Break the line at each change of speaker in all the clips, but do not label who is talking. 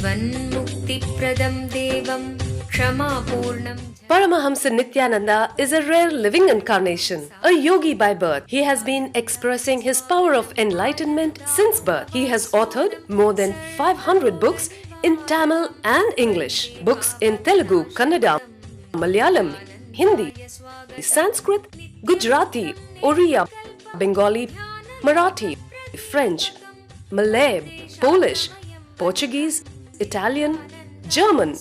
जीवन्मुक्तिप्रदं देवं क्षमापूर्णं
Paramahamsa Nityananda is a rare living incarnation, a yogi by birth. He has been expressing his power of enlightenment since birth. He has authored more than 500 books in Tamil and English, books in Telugu, Kannada, Malayalam, Hindi, Sanskrit, Gujarati, Oriya, Bengali, Marathi, French, Malay, Polish, Portuguese, Italian, German,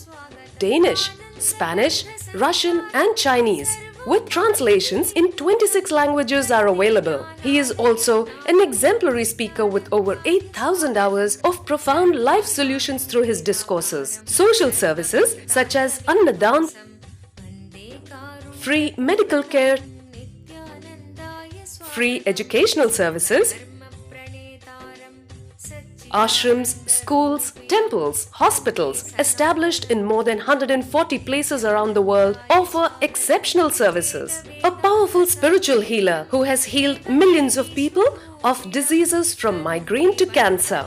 Danish, Spanish, Russian and Chinese, with translations in 26 languages are available. He is also an exemplary speaker with over 8,000 hours of profound life solutions through his discourses. Social services such as Annadan, free medical care, free educational services, ashrams, schools, temples, hospitals established in more than 140 places around the world offer exceptional services. A powerful spiritual healer who has healed millions of people of diseases from migraine to cancer.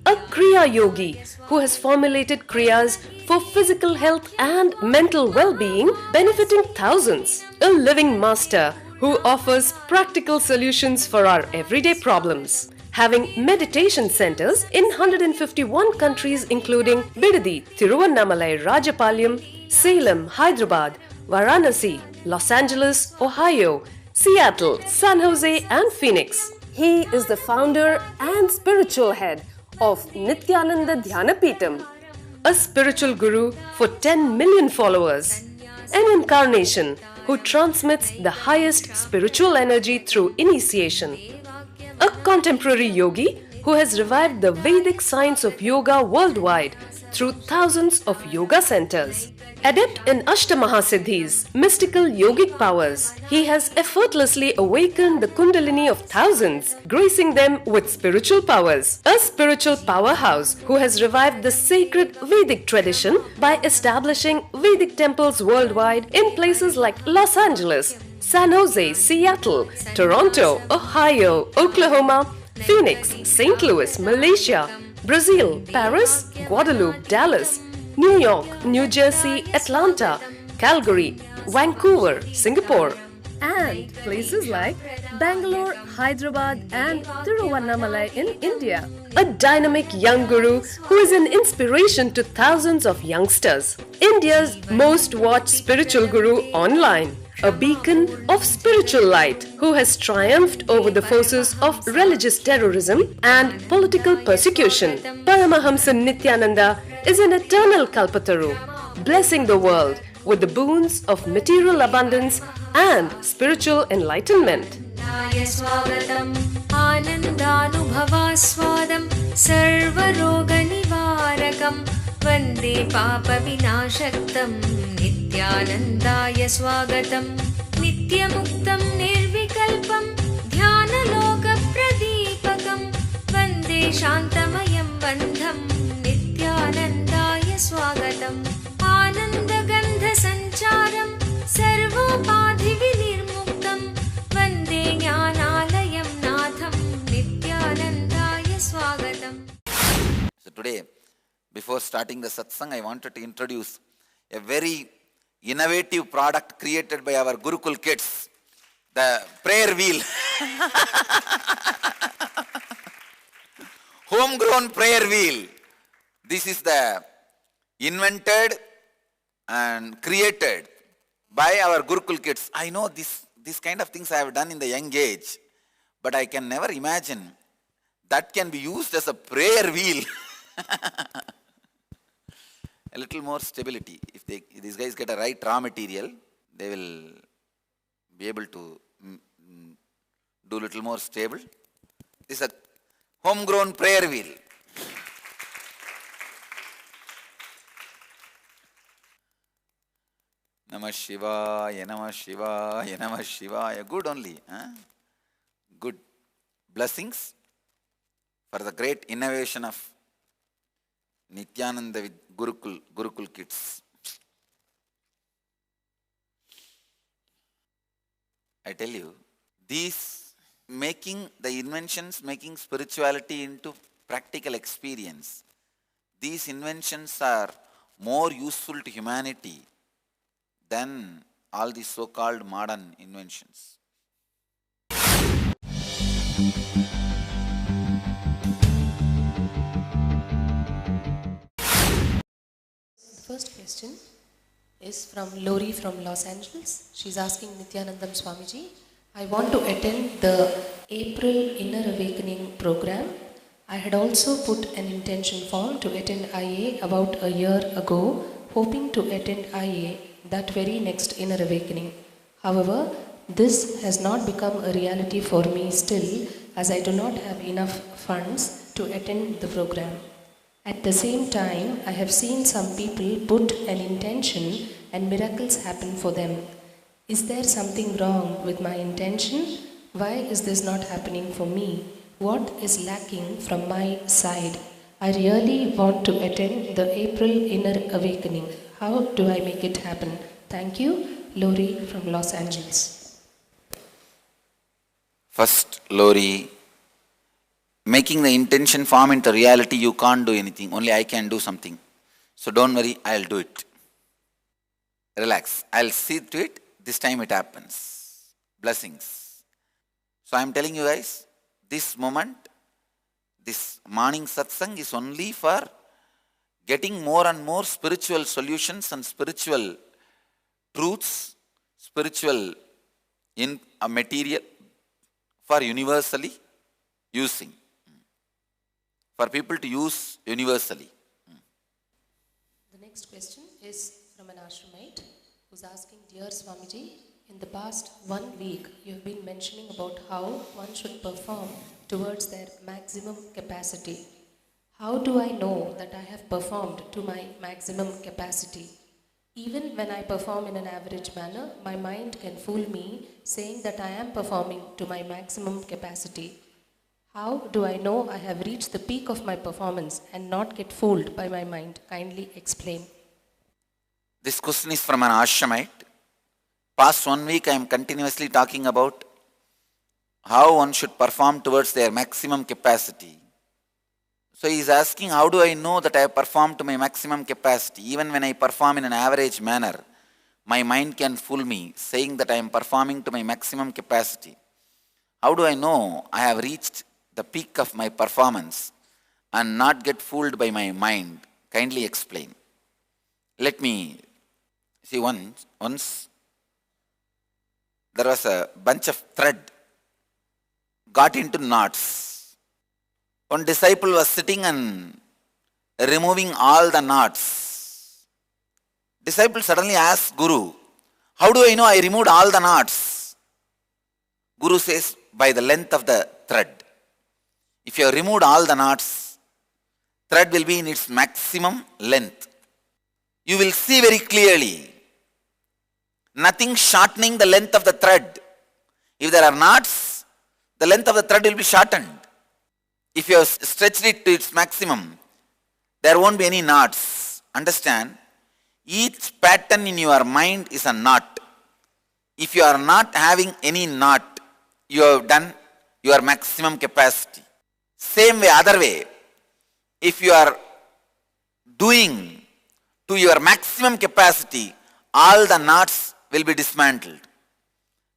A Kriya Yogi who has formulated Kriyas for physical health and mental well-being benefiting thousands. A living master who offers practical solutions for our everyday problems. Having meditation centers in 151 countries including Bidadi, Tiruvannamalai, Rajapalyam, Salem, Hyderabad, Varanasi, Los Angeles, Ohio, Seattle, San Jose and Phoenix. He is the founder and spiritual head of Nityananda Dhyanapitham, a spiritual guru for 10 million followers, an incarnation who transmits the highest spiritual energy through initiation. A contemporary yogi who has revived the Vedic science of yoga worldwide through thousands of yoga centers. Adept in Ashtamahasiddhis, mystical yogic powers, he has effortlessly awakened the Kundalini of thousands, gracing them with spiritual powers. A spiritual powerhouse who has revived the sacred Vedic tradition by establishing Vedic temples worldwide in places like Los Angeles, San Jose, Seattle, Toronto, Ohio, Oklahoma, Phoenix, St. Louis, Malaysia, Brazil, Paris, Guadeloupe, Dallas, New York, New Jersey, Atlanta, Calgary, Vancouver, Singapore, and places like Bangalore, Hyderabad, and Tiruvannamalai in India. A dynamic young guru who is an inspiration to thousands of youngsters. India's most watched spiritual guru online. A beacon of spiritual light who has triumphed over the forces of religious terrorism and political persecution. Paramahamsa Nityananda is an eternal Kalpataru, blessing the world with the boons of material abundance and spiritual enlightenment.
आनन्दानुभवास्वादं सर्वरोगनिवारकं वन्दे पापविनाशक्तं नित्यानन्दाय स्वागतं नित्यमुक्तं निर्विकल्पं ध्यानलोकप्रदीपकं वन्दे शान्तमयं बन्धं नित्यानन्दाय स्वागतम् आनन्दगन्धसञ्चारं सर्वोपाधिविनिर्मुक्तं वन्दे ज्ञानालयं नाथं नित्यानन्दाय स्वागतम्.
So today, before starting the satsang, I wanted to introduce a very innovative product created by our Gurukul kids, the prayer wheel. Homegrown prayer wheel. This is the invented and created by our Gurukul kids. I know this kind of things I have done in the young age, but I can never imagine that can be used as a prayer wheel. A little more stability. If these guys get a right raw material, they will be able to do a little more stable. This is a homegrown prayer wheel. Namah Shivaya, Namah Shivaya, Namah Shivaya. Good only. Huh? Good blessings for the great innovation of Nityananda with Gurukul kids. I tell you, these making the inventions, making spirituality into practical experience these inventions are more useful to humanity than all these so-called modern inventions.
The first question is from Lori from Los Angeles. She's asking Nithyanandam Swamiji, I want to attend the April Inner Awakening program. I had also put an intention form to attend IA about a year ago, hoping to attend IA that very next Inner Awakening. However, this has not become a reality for me still, as I do not have enough funds to attend the program. At the same time, I have seen some people put an intention and miracles happen for them. Is there something wrong with my intention? Why is this not happening for me? What is lacking from my side? I really want to attend the April Inner Awakening. How do I make it happen? Thank you, Lori from Los Angeles.
First, Lori, making the intention form into reality, you can't do anything. Only I can do something. So don't worry, I'll do it. Relax. I'll see to it. This time it happens. Blessings. So I'm telling you guys, this moment, this morning satsang is only for getting more and more spiritual solutions and spiritual truths, spiritual material for universally using. For people to use universally.
The next question is from an ashramite who's asking, Dear Swamiji, in the past 1 week, you have been mentioning about how one should perform towards their maximum capacity. How do I know that I have performed to my maximum capacity? Even when I perform in an average manner, my mind can fool me saying that I am performing to my maximum capacity. How do I know I have reached the peak of my performance and not get fooled by my mind? Kindly explain.
This question is from an ashramite. Past 1 week I am continuously talking about how one should perform towards their maximum capacity. So he is asking, how do I know that I have performed to my maximum capacity? Even when I perform in an average manner, my mind can fool me saying that I am performing to my maximum capacity. How do I know I have reached the peak of my performance and not get fooled by my mind? Kindly explain. Let me see, once there was a bunch of thread got into knots. One disciple was sitting and removing all the knots. Disciple suddenly asked Guru, how do I know I removed all the knots? Guru says, by the length of the thread. If you have removed all the knots, thread will be in its maximum length. You will see very clearly. Nothing shortening the length of the thread. If there are knots, the length of the thread will be shortened. If you have stretched it to its maximum, there won't be any knots. Understand? Each pattern in your mind is a knot. If you are not having any knot, you have done your maximum capacity. Same way, other way, if you are doing to your maximum capacity, all the knots will be dismantled.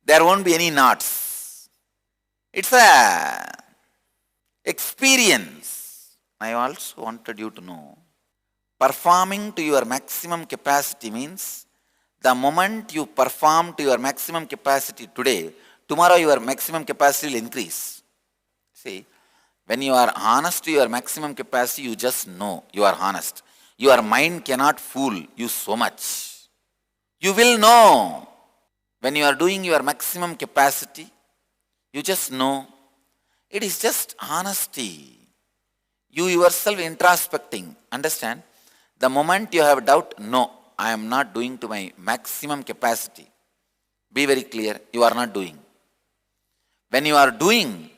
There won't be any knots. It's a experience. I also wanted you to know, performing to your maximum capacity means the moment you perform to your maximum capacity today, tomorrow your maximum capacity will increase. See, when you are honest to your maximum capacity, you just know you are honest. Your mind cannot fool you so much. You will know when you are doing your maximum capacity, you just know. It is just honesty. You yourself introspecting. Understand? The moment you have doubt, no, I am not doing to my maximum capacity. Be very clear, you are not doing. When you are doing,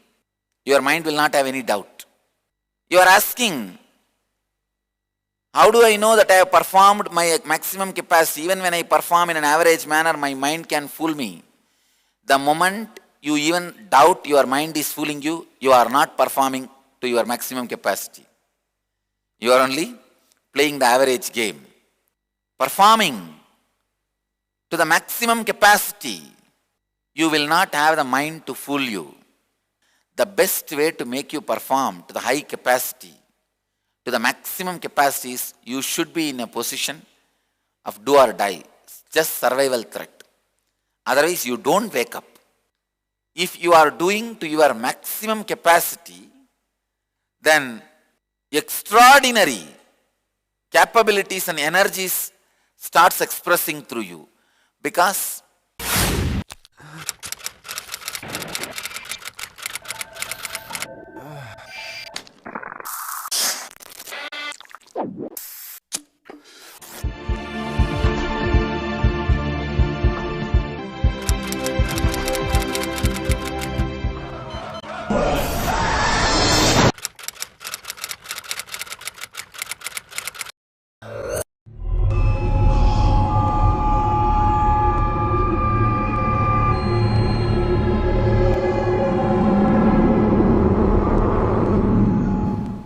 your mind will not have any doubt. You are asking, how do I know that I have performed my maximum capacity? Even when I perform in an average manner, my mind can fool me. The moment you even doubt your mind is fooling you, you are not performing to your maximum capacity. You are only playing the average game. Performing to the maximum capacity, you will not have the mind to fool you. The best way to make you perform to the high capacity, to the maximum capacity is you should be in a position of do or die, just survival threat. Otherwise, you don't wake up. If you are doing to your maximum capacity, then extraordinary capabilities and energies starts expressing through you. Because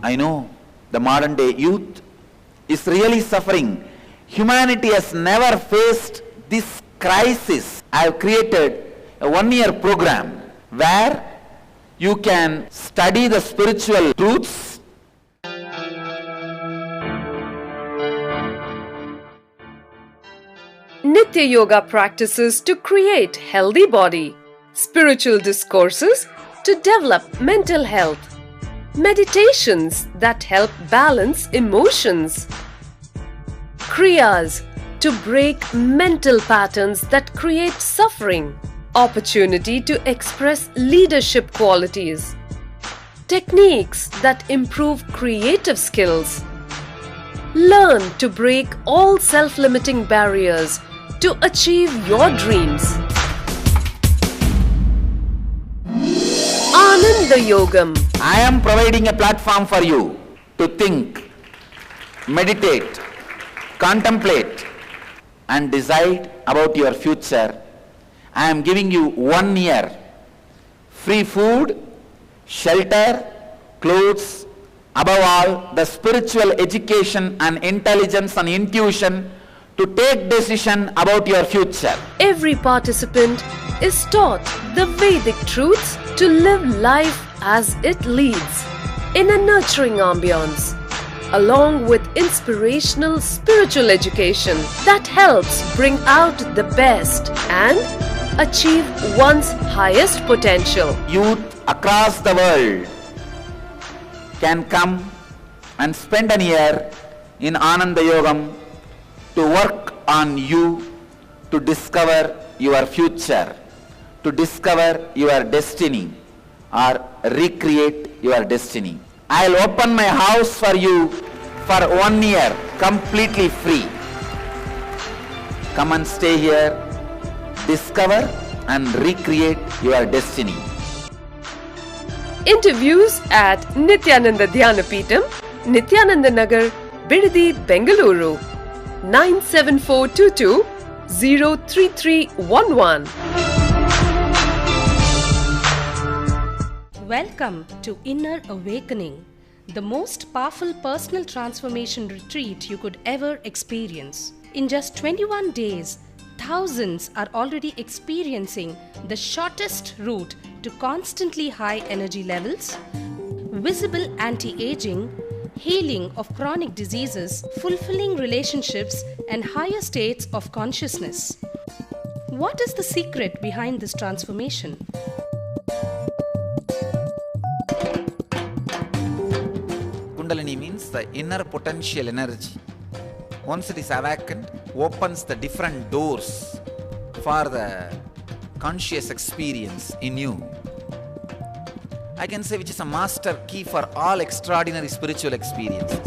I know the modern day youth is really suffering. Humanity has never faced this crisis. I have created a one-year program where you can study the spiritual truths.
Nitya Yoga practices to create healthy body, spiritual discourses to develop mental health, meditations that help balance emotions, kriyas to break mental patterns that create suffering, opportunity to express leadership qualities, techniques that improve creative skills. Learn to break all self-limiting barriers to achieve your dreams. Ananda Yogam.
I am providing a platform for you to think, meditate, contemplate and decide about your future. I am giving you 1 year free food, shelter, clothes, above all the spiritual education and intelligence and intuition to take decision about your future.
Every participant is taught the Vedic truths to live life as it leads in a nurturing ambience, along with inspirational spiritual education that helps bring out the best and achieve one's highest potential.
Youth across the world can come and spend a year in Ananda Yogam to work on you to discover your future, to discover your destiny or recreate your destiny. I'll open my house for you for 1 year completely free. Come and stay here, discover and recreate your destiny.
Interviews at Nityananda Dhyanapitham, Nityananda Nagar, Bidadi, Bengaluru, 97422 03311.
Welcome to Inner Awakening, the most powerful personal transformation retreat you could ever experience. In just 21 days, thousands are already experiencing the shortest route to constantly high energy levels, visible anti-aging, healing of chronic diseases, fulfilling relationships, and higher states of consciousness. What is the secret behind this transformation?
Kundalini means the inner potential energy. Once it is awakened, opens the different doors for the conscious experience in you. I can say which is a master key for all extraordinary spiritual experiences.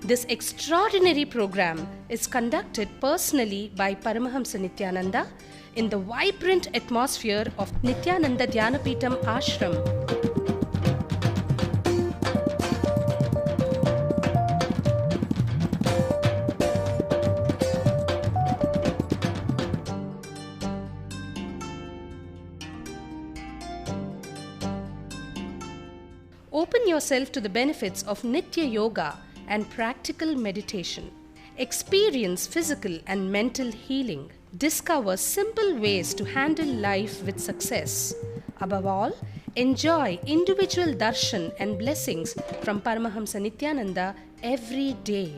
This extraordinary program is conducted personally by Paramahamsa Nityananda in the vibrant atmosphere of Nityananda Dhyanapitham Ashram. yourself to the benefits of Nitya Yoga and practical meditation. Experience physical and mental healing. Discover simple ways to handle life with success. Above all, enjoy individual darshan and blessings from Paramahamsa Nityananda every day.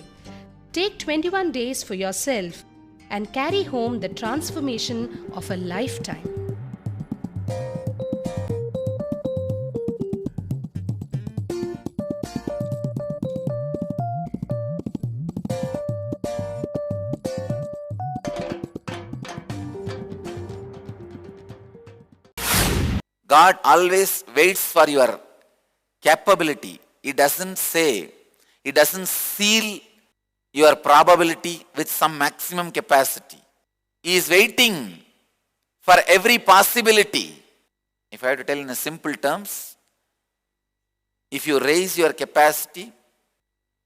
Take 21 days for yourself and carry home the transformation of a lifetime.
God always waits for your capability. He doesn't say, He doesn't seal your probability with some maximum capacity. He is waiting for every possibility. If I have to tell in a simple terms, if you raise your capacity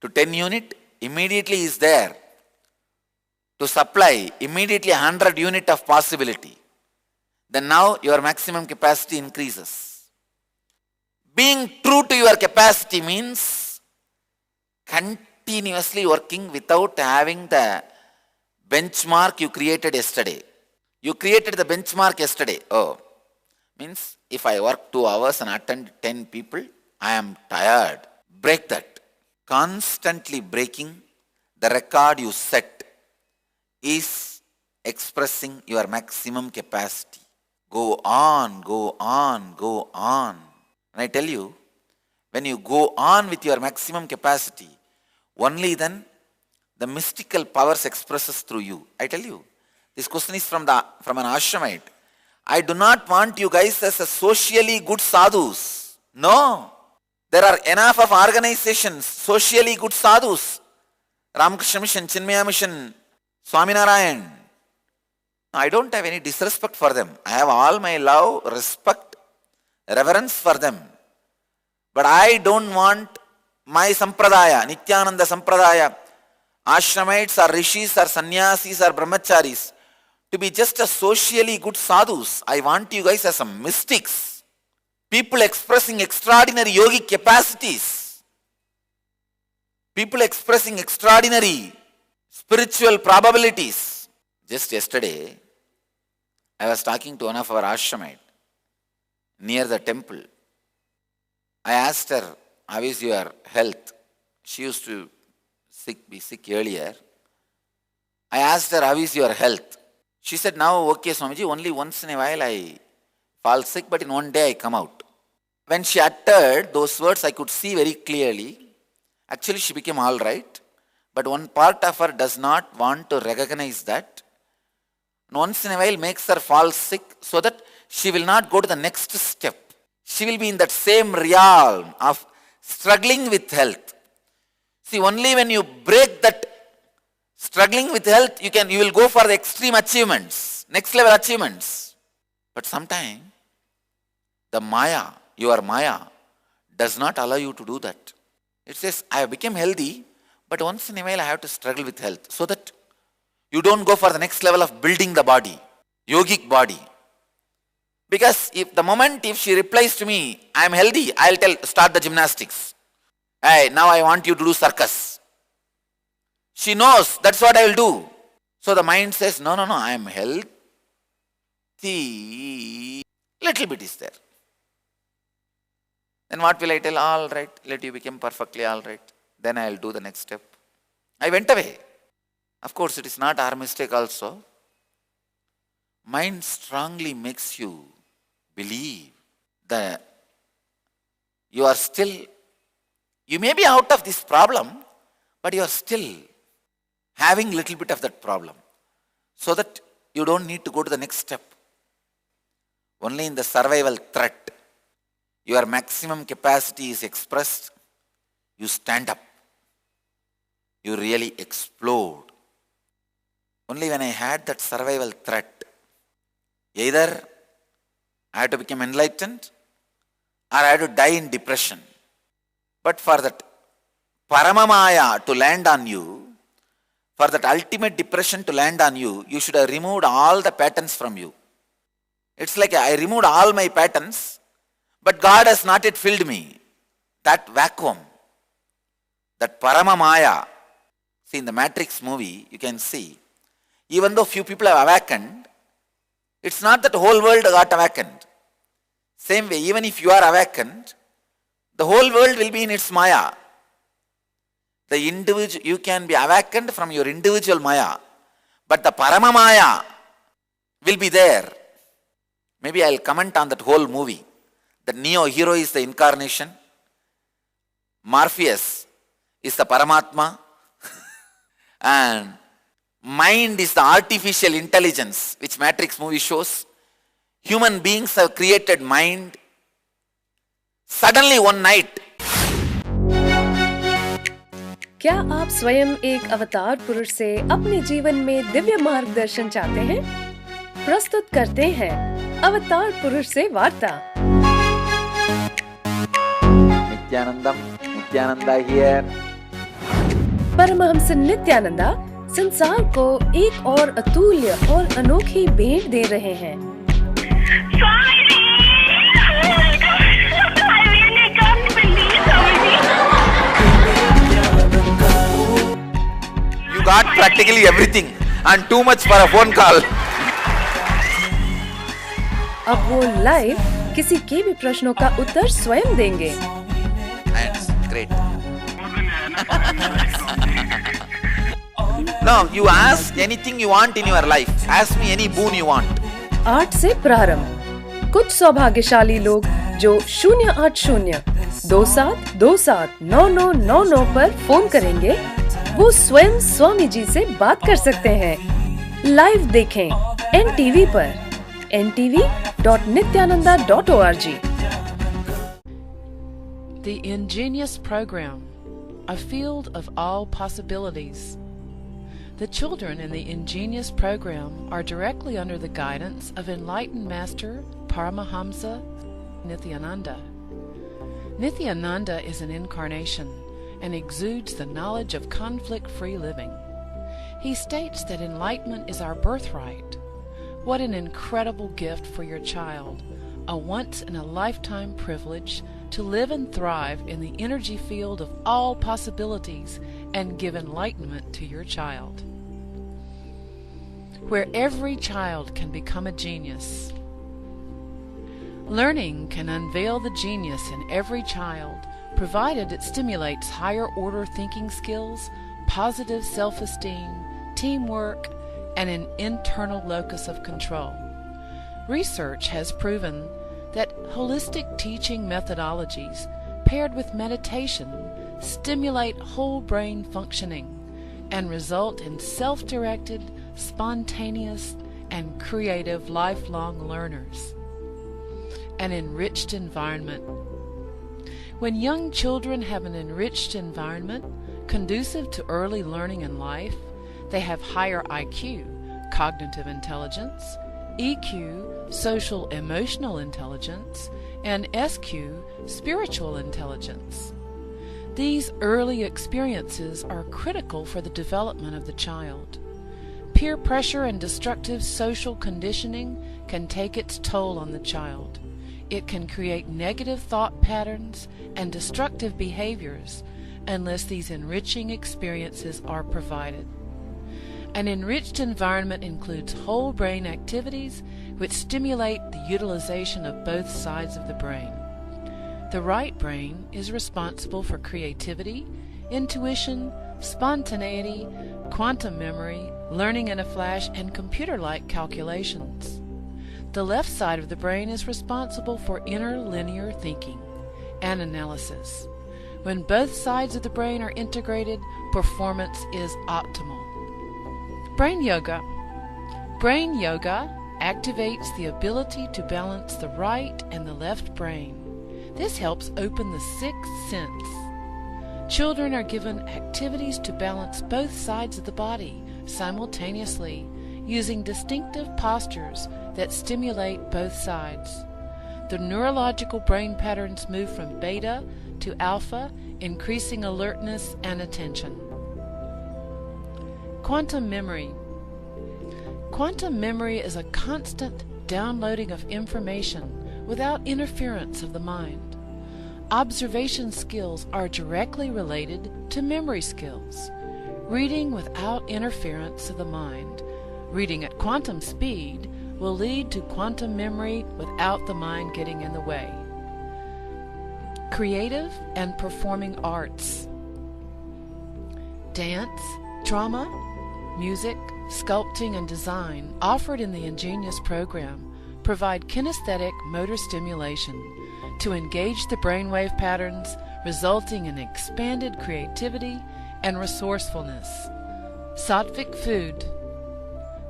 to 10 unit, immediately He is there to supply immediately 100 unit of possibility. Then now your maximum capacity increases. Being true to your capacity means continuously working without having the benchmark you created yesterday. You created the benchmark yesterday. Oh, means if I work 2 hours and attend 10 people, I am tired. Break that. Constantly breaking the record you set is expressing your maximum capacity. Go on, go on, go on. And I tell you, when you go on with your maximum capacity, only then the mystical powers expresses through you. I tell you, this question is from an ashramite. I do not want you guys as a socially good sadhus. No. There are enough of organizations, socially good sadhus. Ramakrishna Mission, Chinmaya Mission, Swaminarayan. I don't have any disrespect for them. I have all my love, respect, reverence for them. But I don't want my sampradaya, Nityananda sampradaya, ashramites or rishis or sannyasis or brahmacharis to be just a socially good sadhus. I want you guys as some mystics, people expressing extraordinary yogic capacities, people expressing extraordinary spiritual probabilities. Just yesterday, I was talking to one of our ashramite near the temple. I asked her, how is your health? She used to be sick earlier. I asked her, how is your health? She said, now okay Swamiji, only once in a while I fall sick, but in one day I come out. When she uttered those words, I could see very clearly. Actually, she became all right. But one part of her does not want to recognize that. Once in a while makes her fall sick so that she will not go to the next step. She will be in that same realm of struggling with health. See, only when you break that struggling with health, you will go for the extreme achievements, next level achievements. But sometimes the Maya, your Maya, does not allow you to do that. It says, I have become healthy, but once in a while I have to struggle with health so that you don't go for the next level of building the body, yogic body. Because if she replies to me, I am healthy, I'll start the gymnastics. Hey, now I want you to do circus. She knows that's what I will do. So the mind says, no, I am healthy. Little bit is there. Then what will I tell? All right, let you become perfectly all right. Then I will do the next step. I went away. Of course, it is not our mistake also. Mind strongly makes you believe that you may be out of this problem, but you are still having little bit of that problem. So that you don't need to go to the next step. Only in the survival threat, your maximum capacity is expressed, you stand up. You really explode. Only when I had that survival threat, either I had to become enlightened or I had to die in depression. But for that Paramamaya to land on you, for that ultimate depression to land on you, you should have removed all the patterns from you. It's like I removed all my patterns, but God has not yet filled me. that vacuum, that Paramamaya. See, in the Matrix movie, you can see, even though few people have awakened, it's not that the whole world got awakened. Same way, even if you are awakened, the whole world will be in its Maya. The individual, you can be awakened from your individual Maya, but the Paramamaya will be there. Maybe I'll comment on that whole movie. The Neo hero is the incarnation. Morpheus is the Paramatma. And mind is the artificial intelligence, which Matrix movie shows. Human beings have created mind. Suddenly one night.
क्या आप स्वयं एक अवतार पुरुष से अपने जीवन में दिव्य मार्गदर्शन चाहते हैं? प्रस्तुत करते हैं अवतार पुरुष से वार्ता।
नित्यानंदा here.
परमहंस नित्यानंदा संसार को एक और अतुल्य और अनोखी भेंट दे रहे हैं।
You got practically everything and too much for a phone call.
अब वो लाइव किसी के भी प्रश्नों का उत्तर स्वयं देंगे।
That's great. Now you ask anything you want in your life. Ask me any boon you want.
8 से प्रारंभ। कुछ सौभाग्यशाली लोग जो 08027279999 पर फोन करेंगे, वो स्वयं स्वामी जी से बात कर सकते हैं। लाइव देखें NTV पर ntv.nityananda.org।
The Ingenious Program, a field of all possibilities. The children in the Ingenious Program are directly under the guidance of enlightened Master Paramahamsa Nityananda. Nityananda is an incarnation and exudes the knowledge of conflict-free living. He states that enlightenment is our birthright. What an incredible gift for your child, a once-in-a-lifetime privilege to live and thrive in the energy field of all possibilities and give enlightenment to your child. Where every child can become a genius. Learning can unveil the genius in every child, provided it stimulates higher-order thinking skills, positive self-esteem, teamwork, and an internal locus of control. Research has proven that holistic teaching methodologies paired with meditation stimulate whole brain functioning and result in self-directed, spontaneous, and creative lifelong learners. An enriched environment. When young children have an enriched environment conducive to early learning in life, they have higher IQ, cognitive intelligence, EQ, social emotional intelligence, and SQ, spiritual intelligence. These early experiences are critical for the development of the child. Peer pressure and destructive social conditioning can take its toll on the child. It can create negative thought patterns and destructive behaviors unless these enriching experiences are provided. An enriched environment includes whole brain activities which stimulate the utilization of both sides of the brain. The right brain is responsible for creativity, intuition, spontaneity, quantum memory, learning in a flash, and computer-like calculations. The left side of the brain is responsible for inner linear thinking and analysis. When both sides of the brain are integrated, performance is optimal. Brain Yoga. Brain Yoga activates the ability to balance the right and the left brain. This helps open the sixth sense. Children are given activities to balance both sides of the body simultaneously, using distinctive postures that stimulate both sides. The neurological brain patterns move from beta to alpha, increasing alertness and attention. Quantum memory. Quantum memory is a constant downloading of information without interference of the mind. observation skills are directly related to memory skills. Reading without interference of the mind, reading at quantum speed, will lead to quantum memory without the mind getting in the way. Creative and performing arts. Dance, drama, music, sculpting, and design offered in the Ingenious program provide kinesthetic motor stimulation to engage the brainwave patterns, resulting in expanded creativity and resourcefulness. Sattvic food.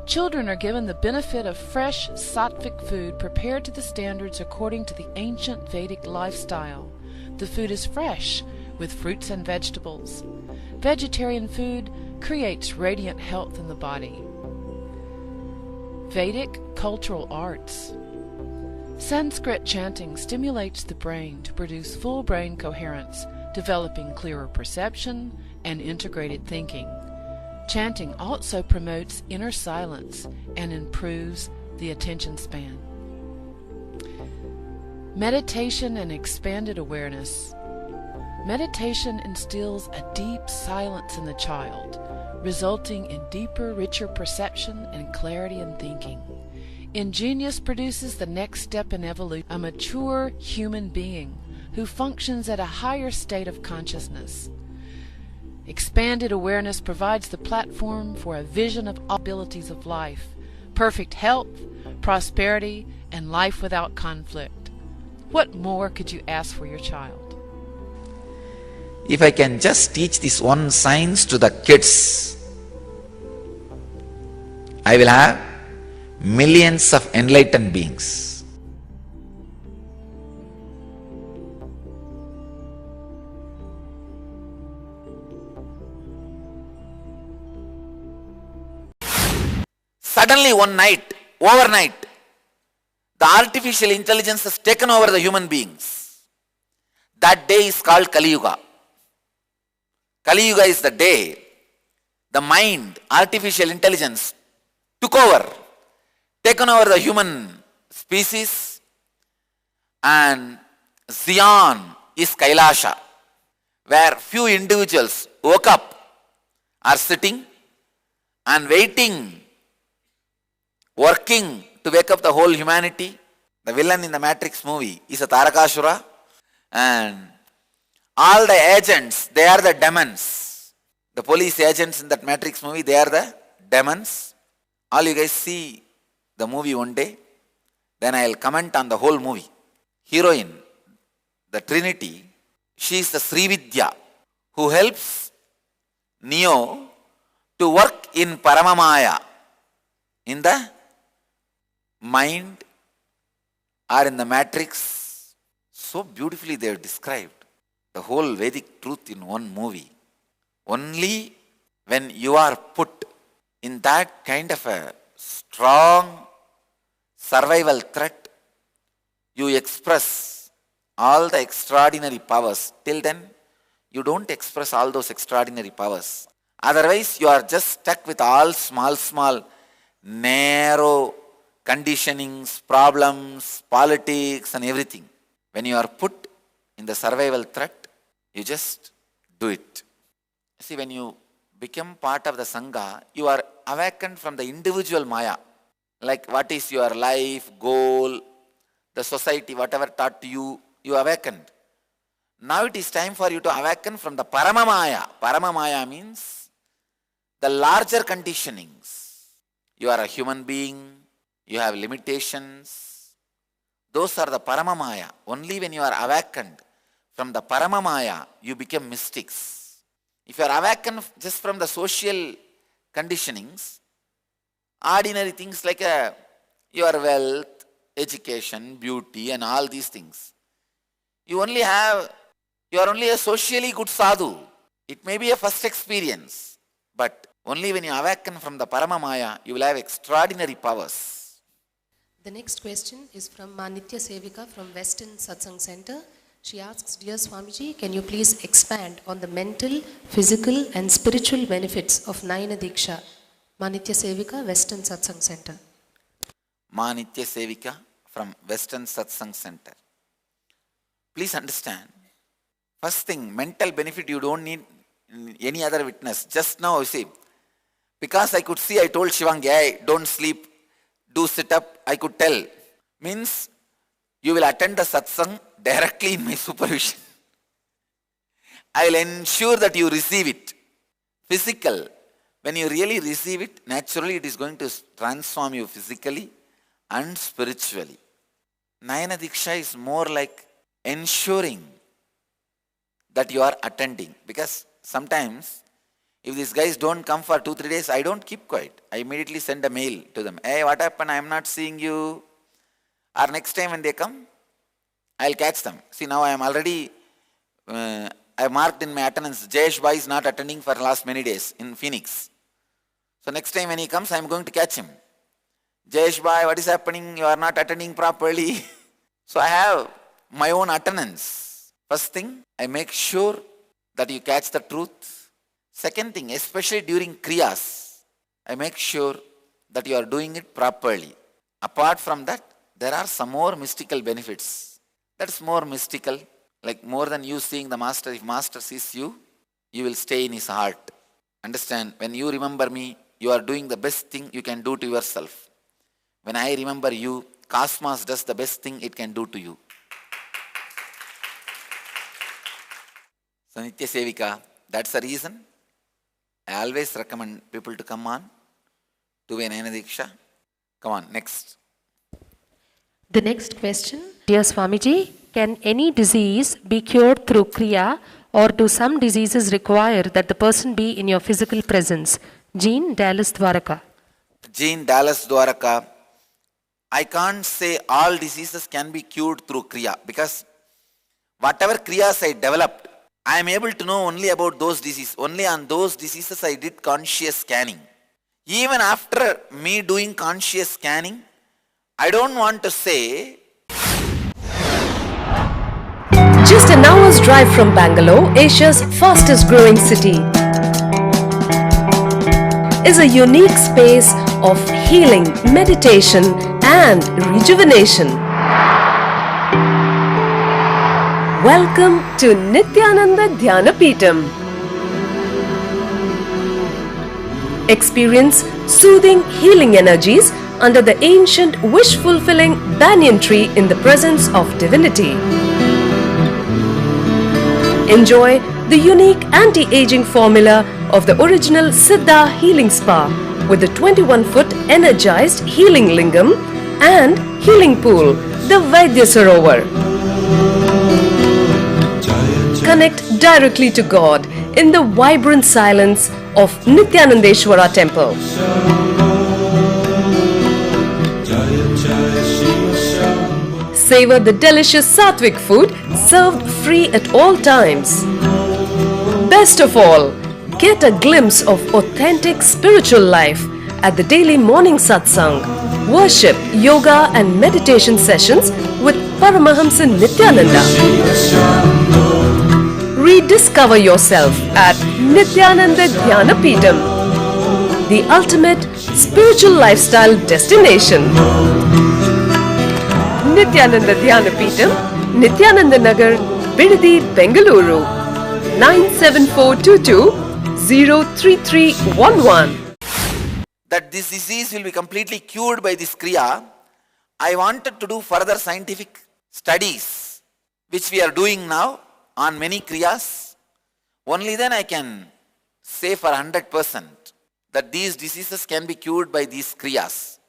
Children are given the benefit of fresh sattvic food prepared to the standards according to the ancient Vedic lifestyle. The food is fresh, with fruits and vegetables. Vegetarian food creates radiant health in the body. Vedic cultural arts. Sanskrit chanting stimulates the brain to produce full brain coherence, developing clearer perception and integrated thinking. Chanting also promotes inner silence and improves the attention span. Meditation and expanded awareness. Meditation instills a deep silence in the child, resulting in deeper, richer perception and clarity in thinking. Ingenious produces the next step in evolution, a mature human being who functions at a higher state of consciousness. Expanded awareness provides the platform for a vision of all abilities of life, perfect health, prosperity, and life without conflict. What more could you ask for your child?
If I can just teach this one science to the kids, I will have millions of enlightened beings. Suddenly one night, overnight, the artificial intelligence has taken over the human beings. That day is called Kali Yuga. Kali Yuga is the day the mind, artificial intelligence, took over, taken over the human species, and Zion is Kailasha, where few individuals woke up, are sitting and waiting, working to wake up the whole humanity. The villain in the Matrix movie is a Tarakasura, and all the agents, they are the demons. The police agents in that Matrix movie, they are the demons. All you guys see the movie one day, then I will comment on the whole movie. Heroine, the Trinity, she is the Srividya who helps Neo to work in Paramamaya, in the mind or in the matrix. So beautifully they have described the whole Vedic truth in one movie. Only when you are put in that kind of a strong survival threat, you express all the extraordinary powers. Till then, you don't express all those extraordinary powers. Otherwise, you are just stuck with all small, narrow conditionings, problems, politics and everything. When you are put in the survival threat, you just do it. See, when you become part of the Sangha, you are awakened from the individual Maya. Like what is your life, goal, the society, whatever taught to you, you awakened. Now it is time for you to awaken from the Paramamaya. Paramamaya means the larger conditionings. You are a human being, you have limitations. Those are the Paramamaya. Only when you are awakened from the Paramamaya, you become mystics. If you are awakened just from the social conditionings, ordinary things like your wealth, education, beauty and all these things, you are only a socially good sadhu. It may be a first experience, but only when you awaken from the Paramamaya, you will have extraordinary powers.
The next question is from Nitya Sevika from Western Satsang Center. She asks, Dear Swamiji, can you please expand on the mental, physical and spiritual benefits of Nayana Diksha? Nitya Sevika, Western Satsang Center.
Nitya Sevika from Western Satsang Center. Please understand, First thing, mental benefit, you don't need any other witness. Just now, you see, because I could see, I told Shivangi, hey, don't sleep, do sit up, I could tell. Means, you will attend the satsang directly in my supervision. I will ensure that you receive it. Physical, when you really receive it, naturally it is going to transform you physically and spiritually. Nayana Diksha is more like ensuring that you are attending. Because sometimes, if these guys don't come for 2-3 days, I don't keep quiet. I immediately send a mail to them. Hey, what happened? I am not seeing you. Or next time when they come, I'll catch them. See, now I am already, I marked in my attendance, Jayesh Bhai is not attending for last many days in Phoenix. So next time when he comes, I am going to catch him. Jayesh Bhai, what is happening? You are not attending properly. So I have my own attendance. First thing, I make sure that you catch the truth. Second thing, especially during Kriyas, I make sure that you are doing it properly. Apart from that, there are some more mystical benefits. That's more mystical, like more than you seeing the Master. If Master sees you, you will stay in his heart. Understand, when you remember me, you are doing the best thing you can do to yourself. When I remember you, Cosmos does the best thing it can do to you. So Nitya Sevika, that's the reason I always recommend people to come on to a Nayana Diksha. Come on, next.
The next question. Dear Swamiji, can any disease be cured through Kriya, or do some diseases require that the person be in your physical presence? Jean, Dallas, Dwaraka.
Jean, Dallas, Dwaraka. I can't say all diseases can be cured through Kriya, because whatever Kriyas I developed, I am able to know only about those diseases. Only on those diseases I did conscious scanning. Even after me doing conscious scanning, I don't want to say.
Just an hour's drive from Bangalore, Asia's fastest growing city, is a unique space of healing, meditation and rejuvenation. Welcome to Nityananda Dhyanapeetham. Experience soothing healing energies under the ancient wish-fulfilling banyan tree in the presence of divinity. Enjoy the unique anti-aging formula of the original Siddha Healing Spa with the 21-foot energized healing lingam and healing pool, the Vaidya Sarovar. Connect directly to God in the vibrant silence of Nityanandeshwara temple. Savor the delicious Sattvic food served free at all times. Best of all, get a glimpse of authentic spiritual life at the daily morning satsang, worship, yoga and meditation sessions with Paramahamsa Nityananda. Rediscover yourself at Nityananda Dhyanapeetham, the ultimate spiritual lifestyle destination. Nityananda Dhyanapeetham, Nityananda Nagar, Bidadi, Bengaluru, 97422-03311.
That this disease will be completely cured by this Kriya, I wanted to do further scientific studies, which we are doing now on many Kriyas. Only then I can say for 100% that these diseases can be cured by these Kriyas.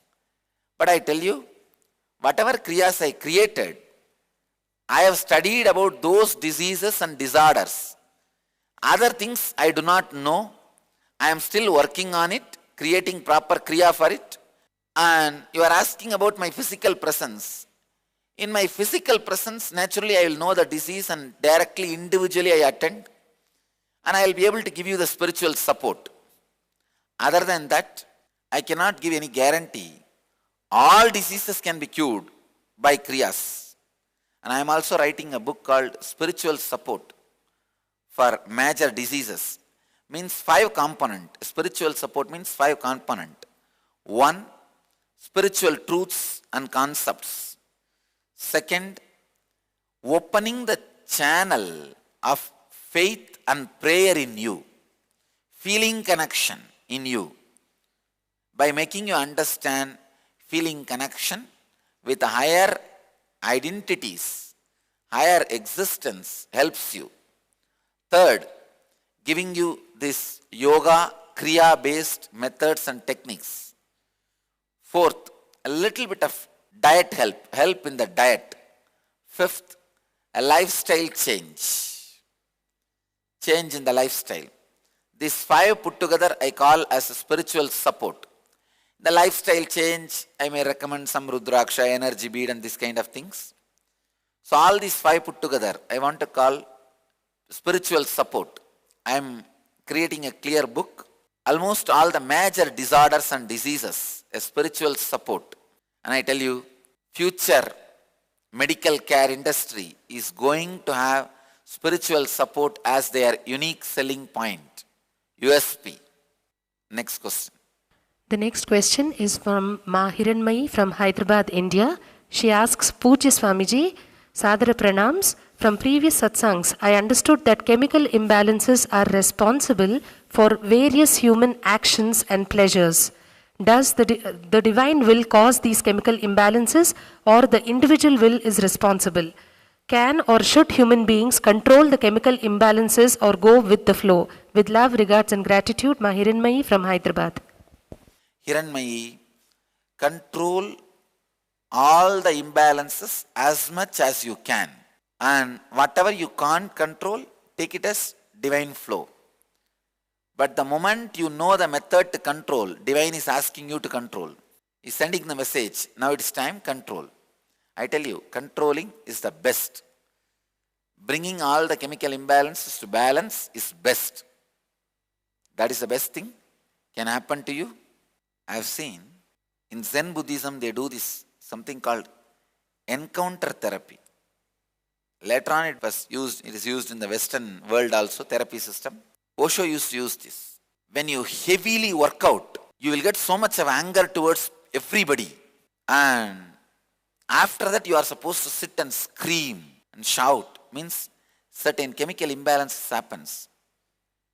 But I tell you, whatever Kriyas I created, I have studied about those diseases and disorders. Other things I do not know. I am still working on it, creating proper Kriya for it. And you are asking about my physical presence. In my physical presence, naturally I will know the disease and directly, individually I attend. And I will be able to give you the spiritual support. Other than that, I cannot give any guarantee. All diseases can be cured by Kriyas. And I am also writing a book called Spiritual Support for Major Diseases. Means 5 component. Spiritual support means 5 component. 1, spiritual truths and concepts. Second, opening the channel of faith and prayer in you, feeling connection in you. By making you understand feeling connection with higher identities, higher existence helps you. Third, giving you this yoga, kriya-based methods and techniques. Fourth, a little bit of diet help in the diet. Fifth, a lifestyle change in the lifestyle. These 5 put together I call as a spiritual support. The lifestyle change, I may recommend some Rudraksha, energy bead and this kind of things. So all these 5 put together, I want to call spiritual support. I am creating a clear book. Almost all the major disorders and diseases, a spiritual support. And I tell you, future medical care industry is going to have spiritual support as their unique selling point, USP. Next question.
The next question is from Ma Hiranmayi from Hyderabad, India. She asks, Pujya Swamiji, Sadhara Pranams, from previous satsangs, I understood that chemical imbalances are responsible for various human actions and pleasures. Does the divine will cause these chemical imbalances or the individual will is responsible? Can or should human beings control the chemical imbalances or go with the flow? With love, regards and gratitude, Ma Hiranmayi from Hyderabad.
Hiranmayi, control all the imbalances as much as you can. And whatever you can't control, take it as divine flow. But the moment you know the method to control, divine is asking you to control. He's sending the message, now it's time, control. I tell you, controlling is the best. Bringing all the chemical imbalances to balance is best. That is the best thing can happen to you. I have seen in Zen Buddhism they do this something called encounter therapy. Later on it is used in the Western world also, therapy system. Osho used to use this. When you heavily work out, you will get so much of anger towards everybody. And after that you are supposed to sit and scream and shout. Means certain chemical imbalance happens.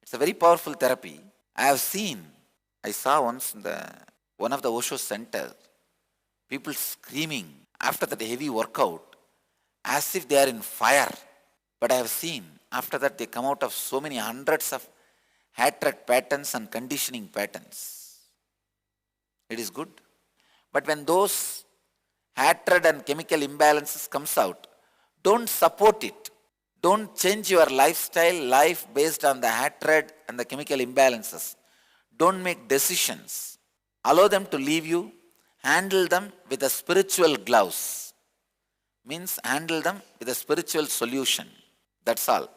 It's a very powerful therapy. I saw once in one of the Osho centers, people screaming after that heavy workout as if they are in fire. But I have seen after that they come out of so many hundreds of hatred patterns and conditioning patterns. It is good. But when those hatred and chemical imbalances comes out, don't support it. Don't change your life based on the hatred and the chemical imbalances. Don't make decisions. Allow them to leave you. Handle them with a spiritual gloves. Means handle them with a spiritual solution. That's all.